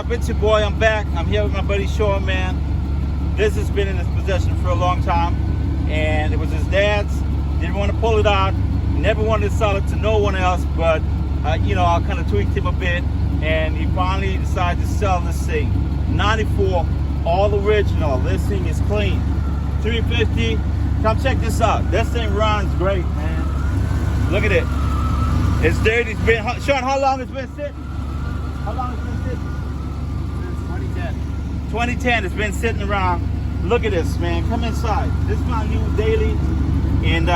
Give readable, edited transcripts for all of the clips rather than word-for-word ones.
up? It's your boy. I'm back. I'm here with my buddy Sean, man. This has been in his possession for a long time, and it was his dad's. Didn't want to pull it out. Never wanted to sell it to no one else, but you know, I kind of tweaked him a bit, and he finally decided to sell this thing. 94, all original. This thing is clean. 350. Come check this out. This thing runs great, man. Look at it. It's dirty. It's been, Sean, how long it's been sitting? How long it's been sitting? Since 2010. 2010. It's been sitting around. Look at this, man. Come inside. This is my new daily, and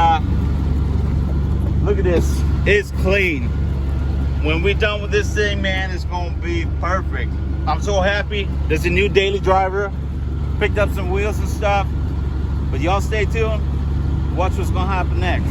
look at this. It's clean. When we're done with this thing, man, it's gonna be perfect. I'm so happy. There's a new daily driver. Picked up some wheels and stuff. But y'all stay tuned. Watch what's gonna happen next.